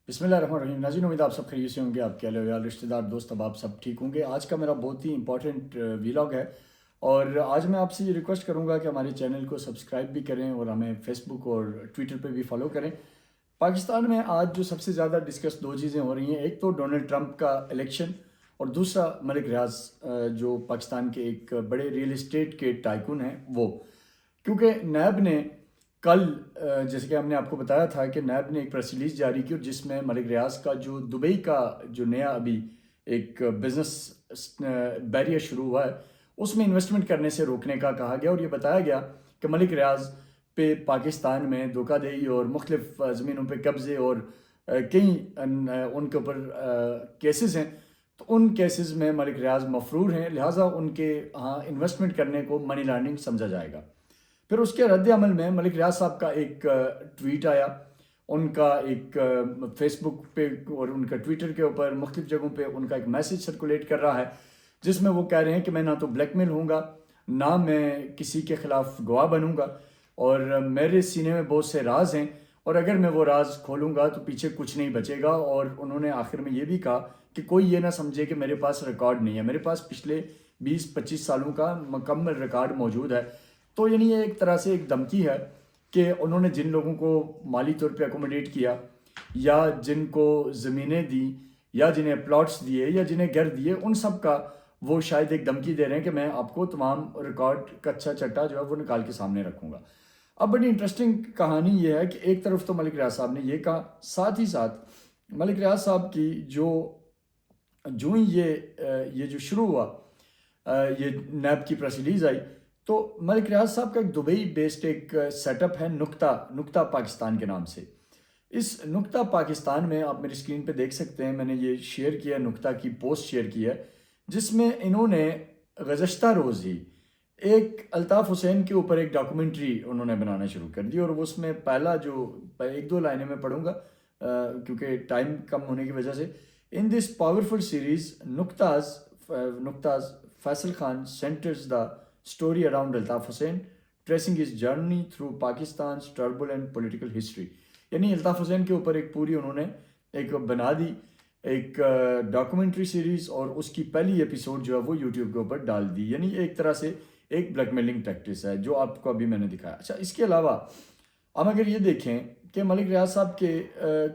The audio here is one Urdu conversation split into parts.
بسم اللہ الرحمن الرحیم ناظرین، امید آپ سب خیریت سے ہوں گے. آپ کے اہل ویال رشتہ دار دوست اب آپ سب ٹھیک ہوں گے. آج کا میرا بہت ہی امپورٹنٹ ویلاگ ہے اور آج میں آپ سے یہ ریکویسٹ کروں گا کہ ہمارے چینل کو سبسکرائب بھی کریں اور ہمیں فیس بک اور ٹویٹر پہ بھی فالو کریں. پاکستان میں آج جو سب سے زیادہ ڈسکس دو چیزیں ہو رہی ہیں، ایک تو ڈونلڈ ٹرمپ کا الیکشن اور دوسرا ملک ریاض جو پاکستان کے ایک بڑے ریئل اسٹیٹ کے ٹائکون ہیں وہ. کیونکہ نیب نے کل جیسے کہ ہم نے آپ کو بتایا تھا کہ نیب نے ایک پریس ریلیز جاری کی اور جس میں ملک ریاض کا جو دبئی کا جو نیا ابھی ایک بزنس بیریئر شروع ہوا ہے اس میں انویسٹمنٹ کرنے سے روکنے کا کہا گیا اور یہ بتایا گیا کہ ملک ریاض پہ پاکستان میں دھوکہ دہی اور مختلف زمینوں پہ قبضے اور کئی ان کے اوپر کیسز ہیں، تو ان کیسز میں ملک ریاض مفرور ہیں، لہٰذا ان کے ہاں انویسٹمنٹ کرنے کو منی لانڈرنگ سمجھا جائے گا. پھر اس کے رد عمل میں ملک ریاض صاحب کا ایک ٹویٹ آیا، ان کا ایک فیس بک پہ اور ان کا ٹویٹر کے اوپر مختلف جگہوں پہ ان کا ایک میسیج سرکولیٹ کر رہا ہے جس میں وہ کہہ رہے ہیں کہ میں نہ تو بلیک میل ہوں گا، نہ میں کسی کے خلاف گواہ بنوں گا، اور میرے سینے میں بہت سے راز ہیں اور اگر میں وہ راز کھولوں گا تو پیچھے کچھ نہیں بچے گا. اور انہوں نے آخر میں یہ بھی کہا کہ کوئی یہ نہ سمجھے کہ میرے پاس ریکارڈ نہیں ہے، میرے پاس پچھلے 20-25 سالوں کا مکمل ریکارڈ موجود ہے. تو یعنی یہ ایک طرح سے ایک دھمکی ہے کہ انہوں نے جن لوگوں کو مالی طور پہ اکوموڈیٹ کیا یا جن کو زمینیں دی یا جنہیں پلاٹس دیے یا جنہیں گھر دیے، ان سب کا وہ شاید ایک دھمکی دے رہے ہیں کہ میں آپ کو تمام ریکارڈ کا اچھا چٹا جو ہے وہ نکال کے سامنے رکھوں گا. اب بڑی انٹرسٹنگ کہانی یہ ہے کہ ایک طرف تو ملک ریاض صاحب نے یہ کہا، ساتھ ہی ساتھ ملک ریاض صاحب کی جو ہی یہ جو شروع ہوا یہ نیب کی پریس ریلیز آئی تو ملک ریاض صاحب کا ایک دبئی بیسڈ ایک سیٹ اپ ہے نقطہ پاکستان کے نام سے. اس نقطہ پاکستان میں آپ میری اسکرین پہ دیکھ سکتے ہیں، میں نے یہ شیئر کیا، نقطہ کی پوسٹ شیئر کی ہے جس میں انہوں نے گزشتہ روز ہی ایک الطاف حسین کے اوپر ایک ڈاکومنٹری انہوں نے بنانا شروع کر دی. اور اس میں پہلا جو ایک دو لائنیں میں پڑھوں گا کیونکہ ٹائم کم ہونے کی وجہ سے. ان دس پاورفل سیریز نقطاز Faisal Khan centres the story around Altaf Hussain tracing his journey through Pakistan's turbulent political history. یعنی الطاف حسین کے اوپر ایک پوری انہوں نے ایک بنا دی ایک ڈاکومنٹری سیریز اور اس کی پہلی ایپیسوڈ جو ہے وہ یوٹیوب کے اوپر ڈال دی. یعنی ایک طرح سے ایک بلیک میلنگ ٹیکٹس ہے جو آپ کو ابھی میں نے دکھایا. اچھا، اس کے علاوہ ہم اگر یہ دیکھیں کہ ملک ریاض صاحب کے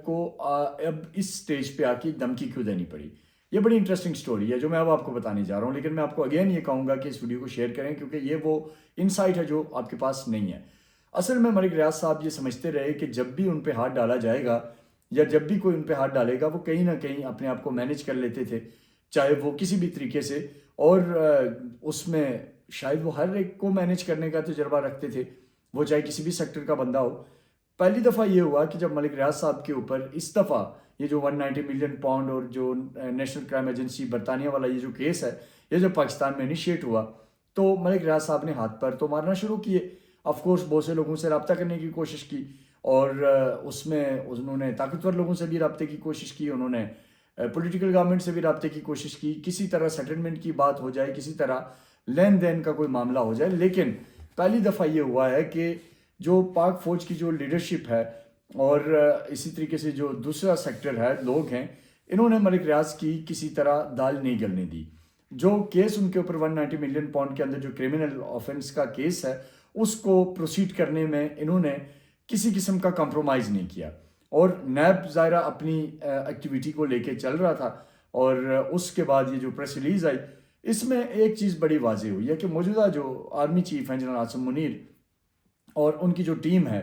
کو اب اس سٹیج پہ آ کے دھمکی کیوں دینی پڑی، یہ بڑی انٹرسٹنگ سٹوری ہے جو میں اب آپ کو بتانے جا رہا ہوں. لیکن میں آپ کو اگین یہ کہوں گا کہ اس ویڈیو کو شیئر کریں کیونکہ یہ وہ انسائٹ ہے جو آپ کے پاس نہیں ہے. اصل میں ملک ریاض صاحب یہ سمجھتے رہے کہ جب بھی ان پہ ہاتھ ڈالا جائے گا یا جب بھی کوئی ان پہ ہاتھ ڈالے گا وہ کہیں نہ کہیں اپنے آپ کو مینیج کر لیتے تھے، چاہے وہ کسی بھی طریقے سے، اور اس میں شاید وہ ہر ایک کو مینیج کرنے کا تجربہ رکھتے تھے، وہ چاہے کسی بھی سیکٹر کا بندہ ہو. پہلی دفعہ یہ ہوا کہ جب ملک ریاض صاحب کے اوپر اس دفعہ یہ جو 190 ملین پاؤنڈ اور جو نیشنل کرائم ایجنسی برطانیہ والا یہ جو کیس ہے یہ جو پاکستان میں انیشیٹ ہوا تو ملک ریاض صاحب نے ہاتھ پر تو مارنا شروع کیے. آف کورس بہت سے لوگوں سے رابطہ کرنے کی کوشش کی اور اس میں انہوں نے طاقتور لوگوں سے بھی رابطے کی کوشش کی، انہوں نے پولیٹیکل گورنمنٹ سے بھی رابطے کی کوشش کی، کسی طرح سیٹلمنٹ کی بات ہو جائے، کسی طرح لین دین کا کوئی معاملہ ہو جائے. لیکن پہلی دفعہ یہ ہوا ہے کہ جو پاک فوج کی جو لیڈرشپ ہے اور اسی طریقے سے جو دوسرا سیکٹر ہے، لوگ ہیں، انہوں نے ملک ریاض کی کسی طرح دال نہیں گلنے دی. جو کیس ان کے اوپر 190 ملین پاؤنڈ کے اندر جو کرمنل آفنس کا کیس ہے اس کو پروسیڈ کرنے میں انہوں نے کسی قسم کا کمپرومائز نہیں کیا. اور نیب ظاہرہ اپنی ایکٹیویٹی کو لے کے چل رہا تھا. اور اس کے بعد یہ جو پریس ریلیز آئی اس میں ایک چیز بڑی واضح ہوئی ہے کہ موجودہ جو آرمی چیف ہیں جنرل عاصم منیر اور ان کی جو ٹیم ہے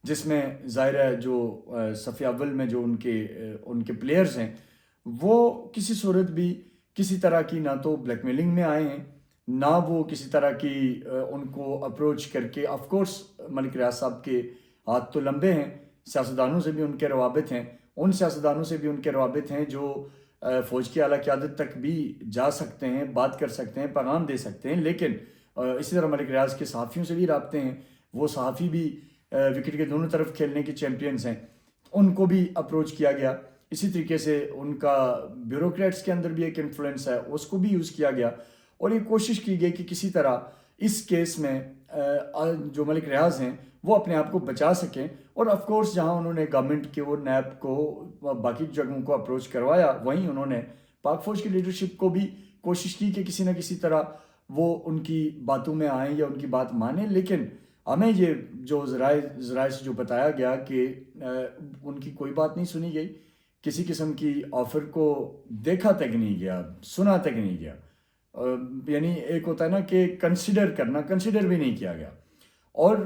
جس میں ظاہر جو صف اول میں جو ان کے پلیئرز ہیں وہ کسی صورت بھی کسی طرح کی نہ تو بلیک میلنگ میں آئے ہیں نہ وہ کسی طرح کی ان کو اپروچ کر کے. آف کورس ملک ریاض صاحب کے ہاتھ تو لمبے ہیں، سیاستدانوں سے بھی ان کے روابط ہیں، ان سیاستدانوں سے بھی ان کے روابط ہیں جو فوج کی اعلیٰ قیادت تک بھی جا سکتے ہیں، بات کر سکتے ہیں، پیغام دے سکتے ہیں. لیکن اسی طرح ملک ریاض کے صحافیوں سے بھی رابطے ہیں، وہ صحافی بھی وکٹ کے دونوں طرف کھیلنے کے چیمپئنز ہیں، ان کو بھی اپروچ کیا گیا. اسی طریقے سے ان کا بیوروکریٹس کے اندر بھی ایک انفلوئنس ہے، اس کو بھی یوز کیا گیا اور یہ کوشش کی گئی کہ کسی طرح اس کیس میں جو ملک ریاض ہیں وہ اپنے آپ کو بچا سکیں. اور آف کورس جہاں انہوں نے گورنمنٹ کے وہ نیب کو باقی جگہوں کو اپروچ کروایا، وہیں انہوں نے پاک فوج کی لیڈرشپ کو بھی کوشش کی کہ کسی نہ کسی طرح وہ ان کی باتوں میں آئیں یا ان کی بات مانیں. لیکن ہمیں یہ جو ذرائع سے جو بتایا گیا کہ ان کی کوئی بات نہیں سنی گئی، کسی قسم کی آفر کو دیکھا تک نہیں گیا، سنا تک نہیں گیا. یعنی ایک ہوتا ہے نا کہ کنسیڈر کرنا، کنسیڈر بھی نہیں کیا گیا. اور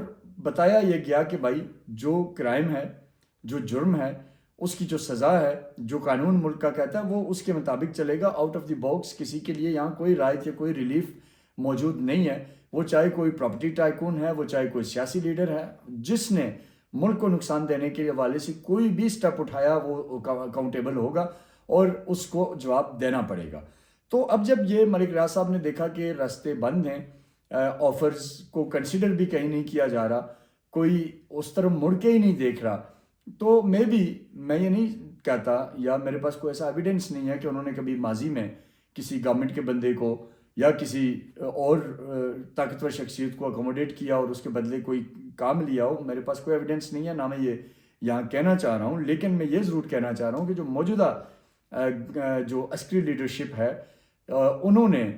بتایا یہ گیا کہ بھائی جو کرائم ہے، جو جرم ہے، اس کی جو سزا ہے، جو قانون ملک کا کہتا ہے وہ اس کے مطابق چلے گا. آؤٹ آف دی باکس کسی کے لیے یہاں کوئی رعایت یا کوئی ریلیف موجود نہیں ہے. وہ چاہے کوئی پراپرٹی ٹائکون ہے، وہ چاہے کوئی سیاسی لیڈر ہے، جس نے ملک کو نقصان دینے کے حوالے سے کوئی بھی سٹیپ اٹھایا وہ اکاؤنٹیبل ہوگا اور اس کو جواب دینا پڑے گا. تو اب جب یہ ملک ریاض صاحب نے دیکھا کہ راستے بند ہیں، آفرز کو کنسیڈر بھی کہیں نہیں کیا جا رہا، کوئی اس طرف مڑ کے ہی نہیں دیکھ رہا، تو میں یہ نہیں کہتا یا میرے پاس کوئی ایسا ایویڈنس نہیں ہے کہ انہوں نے کبھی ماضی میں کسی گورنمنٹ کے بندے کو یا کسی اور طاقتور شخصیت کو اکوموڈیٹ کیا اور اس کے بدلے کوئی کام لیا ہو. میرے پاس کوئی ایویڈنس نہیں ہے، نہ میں یہ یہاں کہنا چاہ رہا ہوں. لیکن میں یہ ضرور کہنا چاہ رہا ہوں کہ جو موجودہ جو عسکری لیڈرشپ ہے، انہوں نے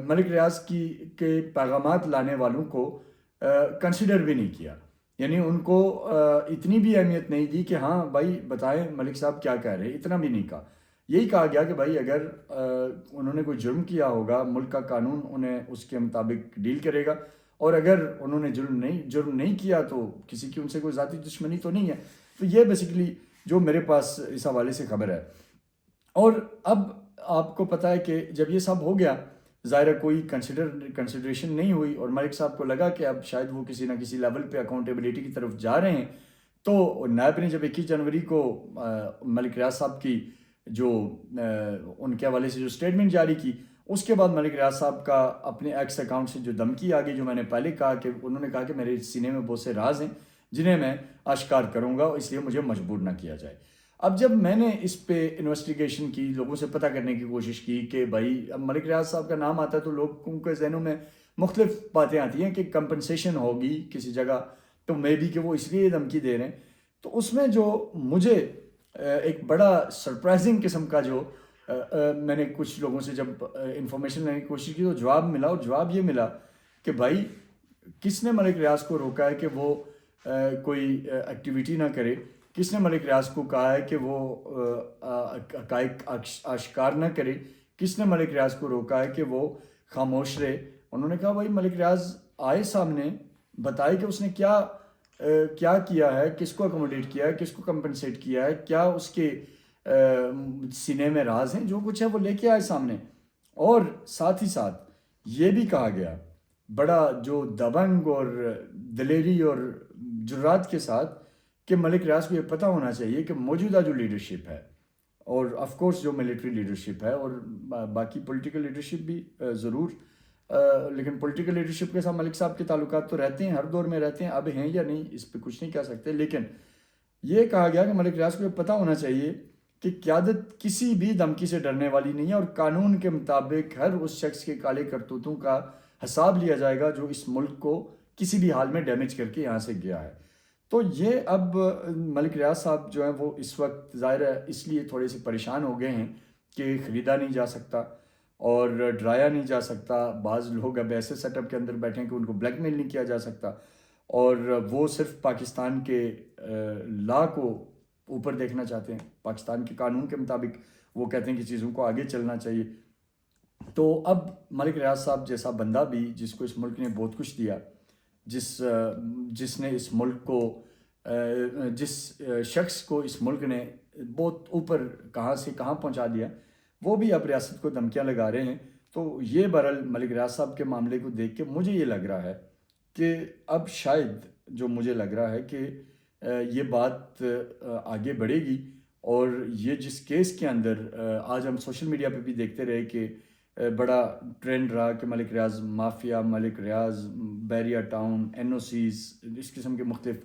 ملک ریاض کے پیغامات لانے والوں کو کنسیڈر بھی نہیں کیا. یعنی ان کو اتنی بھی اہمیت نہیں دی کہ ہاں بھائی بتائیں ملک صاحب کیا کہہ رہے ہیں، اتنا بھی نہیں کہا. یہی کہا گیا کہ بھائی اگر انہوں نے کوئی جرم کیا ہوگا، ملک کا قانون انہیں اس کے مطابق ڈیل کرے گا، اور اگر انہوں نے جرم نہیں کیا تو کسی کی ان سے کوئی ذاتی دشمنی تو نہیں ہے. تو یہ بیسیکلی جو میرے پاس اس حوالے سے خبر ہے. اور اب آپ کو پتہ ہے کہ جب یہ سب ہو گیا، ظاہر کوئی کنسیڈریشن نہیں ہوئی، اور ملک صاحب کو لگا کہ اب شاید وہ کسی نہ کسی لیول پہ اکاؤنٹیبلٹی کی طرف جا رہے ہیں. تو نیب نے جب 21 جنوری کو ملک ریاض صاحب کی جو ان کے حوالے سے جو سٹیٹمنٹ جاری کی، اس کے بعد ملک ریاض صاحب کا اپنے ایکس اکاؤنٹ سے جو دھمکی آ گئی، جو میں نے پہلے کہا کہ انہوں نے کہا کہ میرے سینے میں بہت سے راز ہیں جنہیں میں آشکار کروں گا، اس لیے مجھے مجبور نہ کیا جائے. اب جب میں نے اس پہ انویسٹیگیشن کی، لوگوں سے پتہ کرنے کی کوشش کی کہ بھائی اب ملک ریاض صاحب کا نام آتا ہے تو لوگوں کے ذہنوں میں مختلف باتیں آتی ہیں کہ کمپنسیشن ہوگی کسی جگہ، تو میں بھی کہ وہ اس لیے دھمکی دے رہے ہیں. تو اس میں جو مجھے ایک بڑا سرپرائزنگ قسم کا جو میں نے کچھ لوگوں سے جب انفارمیشن لینے کی کوشش کی تو جواب ملا، اور جواب یہ ملا کہ بھائی کس نے ملک ریاض کو روکا ہے کہ وہ کوئی ایکٹیویٹی نہ کرے؟ کس نے ملک ریاض کو کہا ہے کہ وہ حقائق آشکار نہ کرے؟ کس نے ملک ریاض کو روکا ہے کہ وہ خاموش رہے؟ انہوں نے کہا بھائی ملک ریاض آئے سامنے، بتائے کہ اس نے کیا کیا ہے، کس کو اکوموڈیٹ کیا ہے، کس کو کمپنسیٹ کیا ہے، کیا اس کے سینے میں راز ہیں، جو کچھ ہے وہ لے کے آئے سامنے. اور ساتھ ہی ساتھ یہ بھی کہا گیا بڑا جو دبنگ اور دلیری اور جرات کے ساتھ کہ ملک ریاض کو یہ پتہ ہونا چاہیے کہ موجودہ جو لیڈرشپ ہے، اور آف کورس جو ملٹری لیڈرشپ ہے اور باقی پولیٹیکل لیڈرشپ بھی ضرور، لیکن پولیٹیکل لیڈرشپ کے ساتھ ملک صاحب کے تعلقات تو رہتے ہیں، ہر دور میں رہتے ہیں، اب ہیں یا نہیں اس پہ کچھ نہیں کہہ سکتے. لیکن یہ کہا گیا کہ ملک ریاض کو یہ پتہ ہونا چاہیے کہ قیادت کسی بھی دھمکی سے ڈرنے والی نہیں ہے، اور قانون کے مطابق ہر اس شخص کے کالے کرتوتوں کا حساب لیا جائے گا جو اس ملک کو کسی بھی حال میں ڈیمیج کر کے یہاں سے گیا ہے. تو یہ اب ملک ریاض صاحب جو ہیں وہ اس وقت ظاہر ہے اس لیے تھوڑے سے پریشان ہو گئے ہیں کہ خریدا نہیں جا سکتا اور ڈرایا نہیں جا سکتا. بعض لوگ اب ایسے سیٹ اپ کے اندر بیٹھے ہیں کہ ان کو بلیک میل نہیں کیا جا سکتا، اور وہ صرف پاکستان کے لا کو اوپر دیکھنا چاہتے ہیں، پاکستان کے قانون کے مطابق وہ کہتے ہیں کہ چیزوں کو آگے چلنا چاہیے. تو اب ملک ریاض صاحب جیسا بندہ بھی، جس کو اس ملک نے بہت کچھ دیا، جس نے اس ملک کو جس شخص کو اس ملک نے بہت اوپر کہاں سے کہاں پہنچا دیا، وہ بھی اب ریاست کو دھمکیاں لگا رہے ہیں. تو یہ بہرحال ملک ریاض صاحب کے معاملے کو دیکھ کے مجھے یہ لگ رہا ہے کہ اب شاید جو مجھے لگ رہا ہے کہ یہ بات آگے بڑھے گی. اور یہ جس کیس کے اندر آج ہم سوشل میڈیا پہ بھی دیکھتے رہے کہ بڑا ٹرینڈ رہا کہ ملک ریاض مافیا، ملک ریاض بیریا ٹاؤن، این او سیز، اس قسم کے مختلف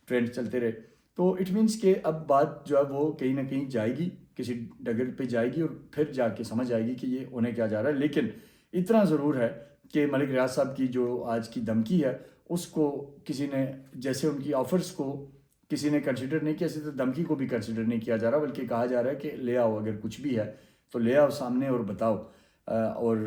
ٹرینڈ چلتے رہے. تو اٹ مینس کہ اب بات جو ہے وہ کہیں نہ کہیں جائے گی، کسی ڈگر پہ جائے گی، اور پھر جا کے سمجھ آئے گی کہ یہ ہونے کیا جا رہا ہے. لیکن اتنا ضرور ہے کہ ملک ریاض صاحب کی جو آج کی دھمکی ہے اس کو کسی نے جیسے ان کی آفرز کو کسی نے کنسیڈر نہیں کیا، اسی طرح دھمکی کو بھی کنسیڈر نہیں کیا جا رہا، بلکہ کہا جا رہا ہے کہ لے آؤ، اگر کچھ بھی ہے تو لے آؤ سامنے اور بتاؤ، اور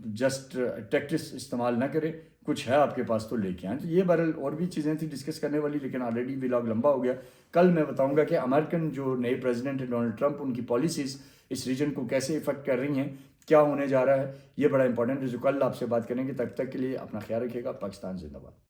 جسٹ ٹیکٹس استعمال نہ کرے، کچھ ہے آپ کے پاس تو لے کے آئیں۔ تو یہ بہرحال اور بھی چیزیں تھیں ڈسکس کرنے والی، لیکن آلریڈی ولاگ لمبا ہو گیا۔ کل میں بتاؤں گا کہ امریکن جو نئے پریزیڈنٹ ہیں ڈونلڈ ٹرمپ، ان کی پالیسیز اس ریجن کو کیسے افیکٹ کر رہی ہیں، کیا ہونے جا رہا ہے، یہ بڑا امپورٹنٹ ہے جو کل آپ سے بات کریں گے۔ تب تک کے لیے اپنا خیال رکھیے گا۔ پاکستان زندہ باد۔